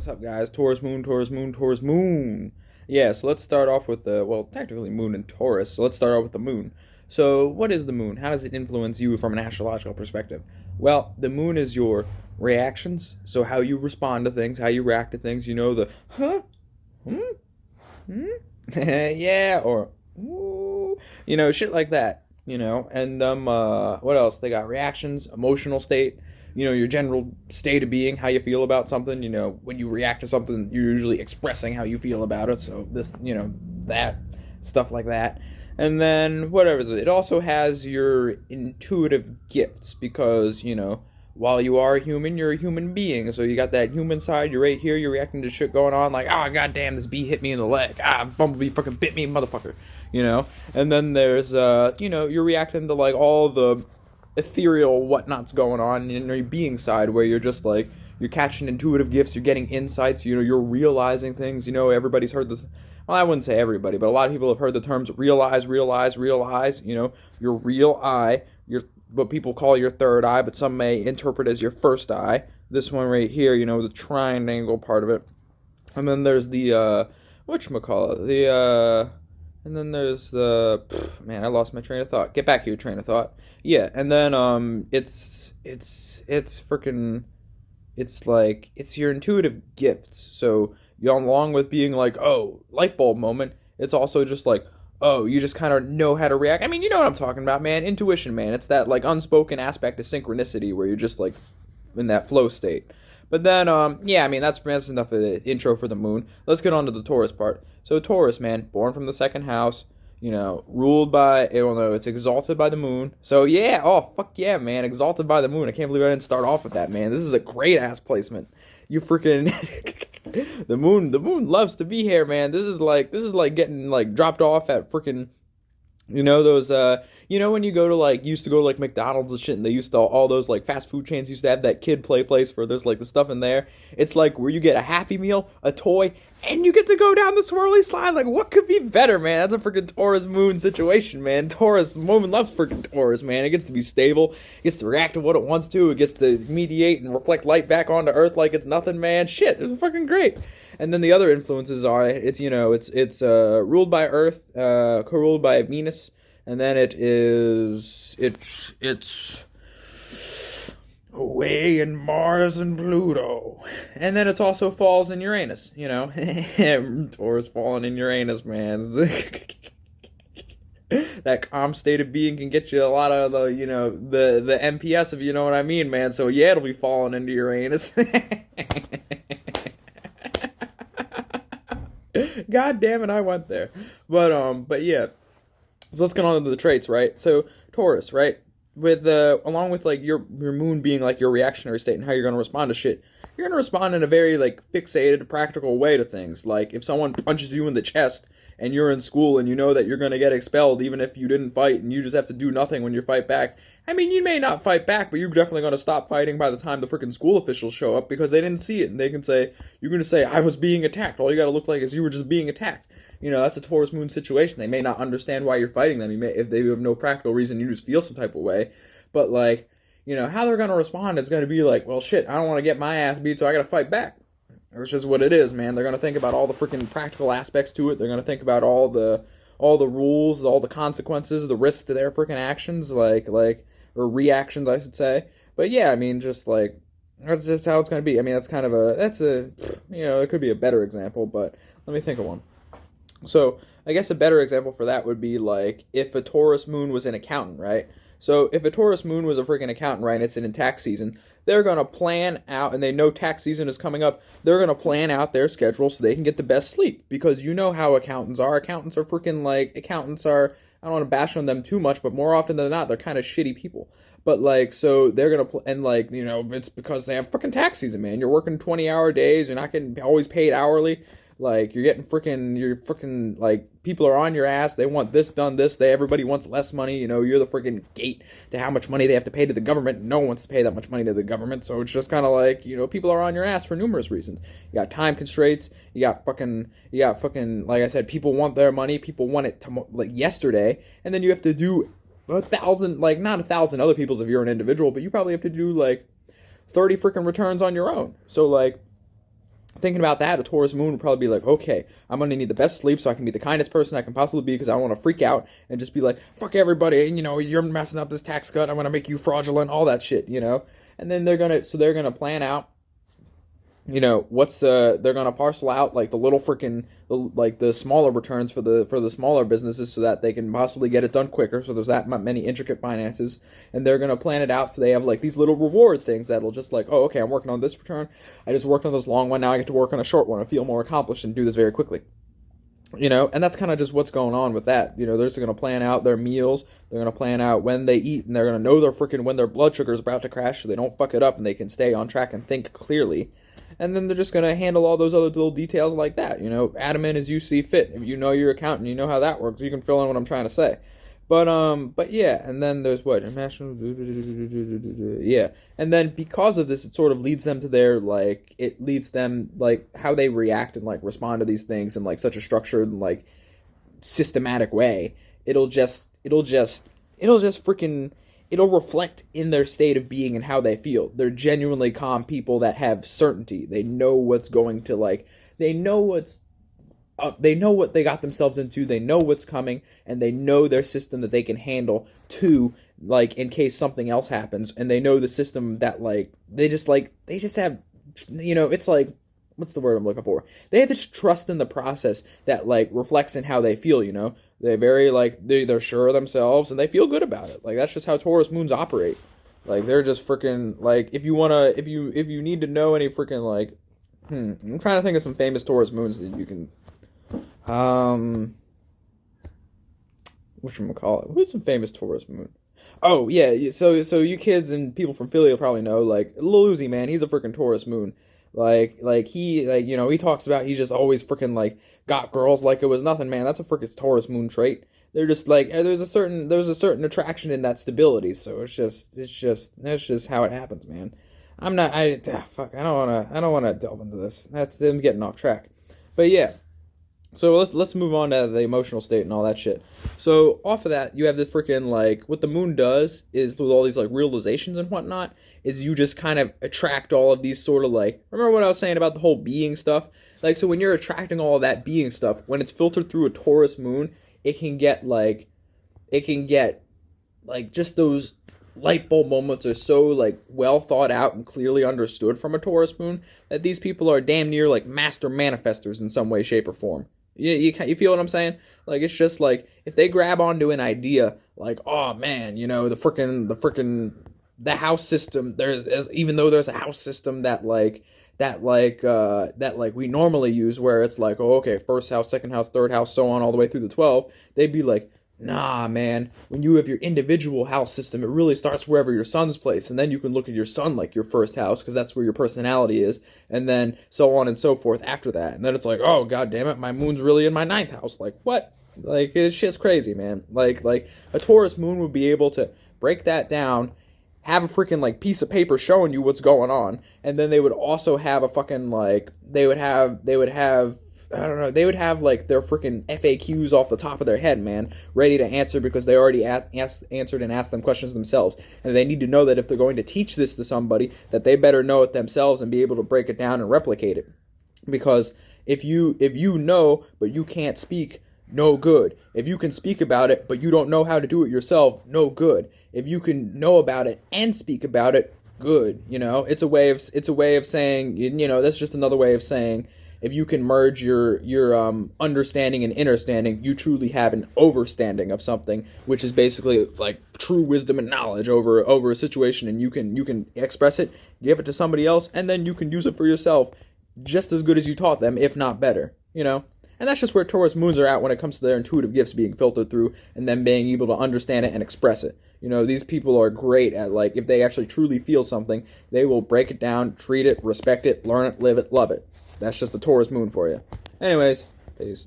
What's up, guys? Taurus moon, Taurus moon, Taurus moon. Yeah, so let's start off with the, well, technically moon and Taurus, so let's start off with the moon. So, what is the moon? How does it influence you from an astrological perspective? Well, the moon is your reactions, so how you respond to things, how you react to things, the, huh? Hmm? Hmm? Yeah, or, ooh, shit like that, and, what else? They got reactions, emotional state, your general state of being, how you feel about something. When you react to something, you're usually expressing how you feel about it. So this, that, stuff like that. And then whatever. It also has your intuitive gifts because, while you are a human, you're a human being. So you got that human side. You're right here. You're reacting to shit going on. Like, ah, goddamn, this bee hit me in the leg. Ah, bumblebee fucking bit me, motherfucker. And then there's, you're reacting to like all the ethereal whatnot's going on in your being side where you're just like you're catching intuitive gifts, you're getting insights, you're realizing things. Everybody's heard the, well, I wouldn't say everybody, but a lot of people have heard the terms realize, your real eye, your what people call your third eye, but some may interpret as your first eye. This one right here, the triangle part of it. And then there's the whatchamacallit, and then there's the, man, I lost my train of thought. Get back here, train of thought. Yeah, and then it's freaking, it's your intuitive gifts. So along with being like, oh, light bulb moment, it's also just like, oh, you just kind of know how to react. I mean, you know what I'm talking about, man. Intuition, man. It's that like unspoken aspect of synchronicity where you're just like in that flow state. But then, yeah, I mean, that's enough of the intro for the moon. Let's get on to the Taurus part. So Taurus, man, born from the second house, ruled by, well, no, it's exalted by the moon. So yeah, oh, fuck yeah, man, exalted by the moon. I can't believe I didn't start off with that, man. This is a great ass placement. You freaking, the moon loves to be here, man. This is like getting like dropped off at freaking, those, when you go to like, used to go to like McDonald's and shit, and they used to, all those like fast food chains used to have that kid play place where there's like the stuff in there. It's like where you get a Happy Meal, a toy, and you get to go down the swirly slide. Like, what could be better, man? That's a freaking Taurus moon situation, man. Taurus moon loves freaking Taurus, man. It gets to be stable. It gets to react to what it wants to. It gets to mediate and reflect light back onto Earth like it's nothing, man. Shit, it's fucking great. And then the other influences are, it's ruled by Earth, co-ruled by Venus, and then it's away in Mars and Pluto, and then it's also falls in Uranus. Taurus falling in Uranus, man. That calm state of being can get you a lot of the, the MPS, if you know what I mean, man. So yeah, it'll be falling into Uranus. God damn it, I went there. But yeah. So let's get on to the traits, right? So Taurus, right? With along with like your moon being like your reactionary state and how you're gonna respond to shit, you're gonna respond in a very like fixated, practical way to things. Like if someone punches you in the chest and you're in school and you know that you're gonna get expelled even if you didn't fight and you just have to do nothing when you fight back. I mean, you may not fight back, but you're definitely gonna stop fighting by the time the freaking school officials show up because they didn't see it, and they can say, you're gonna say, I was being attacked. All you gotta look like is you were just being attacked. That's a Taurus moon situation. They may not understand why you're fighting them. If they have no practical reason, you just feel some type of way. But like, how they're gonna respond is gonna be like, well, shit, I don't want to get my ass beat, so I gotta fight back. It's just what it is, man. They're gonna think about all the freaking practical aspects to it. They're gonna think about all the rules, all the consequences, the risks to their freaking actions, or reactions, I should say. But yeah, I mean, just like that's just how it's gonna be. I mean, it could be a better example, but let me think of one. So I guess a better example for that would be like if a Taurus moon was an accountant, right? So if a Taurus moon was a freaking accountant, right, and it's in tax season, they're going to plan out, and they know tax season is coming up, they're going to plan out their schedule so they can get the best sleep. Because you know how accountants are. Accountants are freaking like, I don't want to bash on them too much, but more often than not, they're kind of shitty people. But like, so they're going to, and like, it's because they have freaking tax season, man. You're working 20-hour days, you're not getting always paid hourly. Like, you're freaking, like, people are on your ass, they want this done, everybody wants less money, you're the freaking gate to how much money they have to pay to the government, no one wants to pay that much money to the government, so it's just kind of like, people are on your ass for numerous reasons. You got time constraints, you got fucking, like I said, people want their money, people want it like yesterday, and then you have to do 1,000, like, not 1,000 other people's if you're an individual, but you probably have to do, like, 30 freaking returns on your own, so, like, thinking about that, a Taurus moon would probably be like, okay, I'm gonna need the best sleep so I can be the kindest person I can possibly be because I don't want to freak out and just be like, fuck everybody, you're messing up this tax cut, I'm gonna make you fraudulent, all that shit. And then they're gonna plan out, they're gonna parcel out like the little freaking like the smaller returns for the smaller businesses so that they can possibly get it done quicker. So there's that many intricate finances, and they're gonna plan it out so they have like these little reward things that'll just like, oh, okay, I'm working on this return, I just worked on this long one, now I get to work on a short one, I feel more accomplished and do this very quickly. And that's kind of just what's going on with that. They're just going to plan out their meals. They're going to plan out when they eat, and they're going to know when their blood sugar is about to crash so they don't fuck it up and they can stay on track and think clearly. And then they're just going to handle all those other little details like that. Add them in as you see fit. If you know your accountant, you know how that works. You can fill in what I'm trying to say. But yeah, and then there's what? Yeah. And then because of this, it sort of leads them to how they react and like respond to these things in like such a structured and like systematic way. It'll reflect in their state of being and how they feel. They're genuinely calm people that have certainty. They know what's going to like, they know what's up, they know what they got themselves into, they know what's coming, and they know their system that they can handle to, like, in case something else happens, and they know the system that, like, they just have, it's like, what's the word I'm looking for? They have this trust in the process that, like, reflects in how they feel, They're very, like, they're sure of themselves, and they feel good about it. Like, that's just how Taurus moons operate. Like, they're just freaking, like, if you need to know any freaking, like, I'm trying to think of some famous Taurus moons that you can, whatchamacallit? Who's some famous Taurus moon? Oh, yeah, so you kids and people from Philly will probably know, like, Lil Uzi, man, he's a freaking Taurus moon. He talks about he just always freaking, like, got girls like it was nothing, man. That's a freaking Taurus moon trait. They're just, like, there's a certain attraction in that stability, so that's just how it happens, man. I don't wanna delve into this. That's them getting off track. But yeah. So let's move on to the emotional state and all that shit. So off of that, you have the freaking, like, what the moon does is with all these, like, realizations and whatnot, is you just kind of attract all of these sort of, like, remember what I was saying about the whole being stuff? Like, so when you're attracting all of that being stuff, when it's filtered through a Taurus moon, it can get, just those light bulb moments are so, like, well thought out and clearly understood from a Taurus moon that these people are damn near, like, master manifestors in some way, shape, or form. You feel what I'm saying? Like, it's just like, if they grab onto an idea, like, oh man, the house system, even though there's a house system that we normally use, where it's like, oh, okay, first house, second house, third house, so on all the way through the 12, they'd be like, nah, man, when you have your individual house system, it really starts wherever your sun's placed, and then you can look at your sun like your first house, because that's where your personality is, and then so on and so forth after that. And then it's like, oh, god damn it, my moon's really in my 9th house. Like, what? Like, it's just crazy, man. Like a Taurus moon would be able to break that down, have a freaking, like, piece of paper showing you what's going on, and then they would also have a fucking, like, they would have I don't know, they would have, like, their freaking FAQs off the top of their head, man, ready to answer, because they already answered and asked them questions themselves. And they need to know that if they're going to teach this to somebody, that they better know it themselves and be able to break it down and replicate it. Because if you know, but you can't speak, no good. If you can speak about it, but you don't know how to do it yourself, no good. If you can know about it and speak about it, good. It's a way of saying, that's just another way of saying, if you can merge your understanding and understanding, you truly have an overstanding of something, which is basically like true wisdom and knowledge over a situation, and you can express it, give it to somebody else, and then you can use it for yourself just as good as you taught them, if not better. And that's just where Taurus moons are at when it comes to their intuitive gifts being filtered through and them being able to understand it and express it. These people are great at, like, if they actually truly feel something, they will break it down, treat it, respect it, learn it, live it, love it. That's just the Taurus moon for you. Anyways, peace.